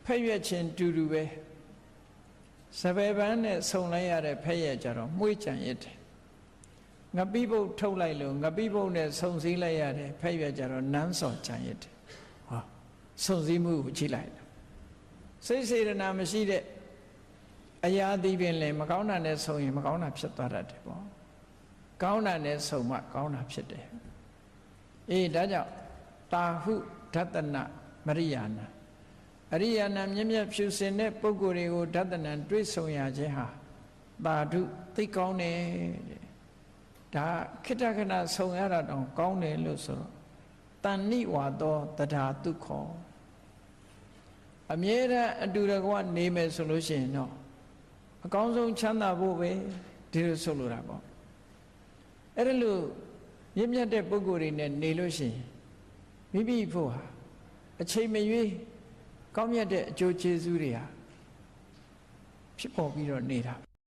ဖက်ရွက်ချင်းတူတူပဲစပယ်ပန်းနဲ့ဆုံလိုက်ရတဲ့ဖက်ရွက်ကြတော့မှုကြံရစ်တယ်ငပိပုတ်ထုတ်လိုက်လို့ငပိပုတ်နဲ့ဆုံစည်းလိုက်ရတဲ့ဖက်ရွက်ကြတော့နန်းစော်ကြံရစ်တယ်ဟောဆုံစည်းမှုကိုကြည့်လိုက်စိတ်စေတနာမရှိတဲ့အရာဒီပင်လည်းမကောင်းတာနဲ့ဆုံရင်မကောင်းတာဖြစ်သွားတတ်တယ်ပေါ့ကောင်းတာနဲ့ဆုံမှကောင်းတာဖြစ်တယ်အေးဒါကြောင့်တာဟုဒသနမရိယာဏအရိယာဏမြင့်မြတ်ဖြူစင်တဲ့ပုဂ္ဂိုလ်တွေကိုဒသနံတွေ့ဆုံရခြင်းဟာတာဓုသိကောင်းတယ်တဲ့ဒါခိတ္တခဏဆုံရတာတောင်ကောင်းတယ်လို့ဆိုတော့တဏ္ဏိဝါသောတထာတုခောအမြဲတမ်းအတူတကွနေမယ်ဆိုလို့ရှိရင်တော့အကောင်းဆုံးချမ်းသာဖို့ပဲဒီလိုဆိုလိုတာပေါ့အဲ့ဒါလို့မြင့်မြတ်တဲ့ပုဂ္ဂိုလ်တွေနဲ့နေလို့ရှိရင်မိမိဖို့ဟာအချိန်မရွေးကောင်းမြတ်တဲ့အကျိုးကျေးဇူးတွေဟာဖြစ်ပေါ်ပြီးတော့နေတာ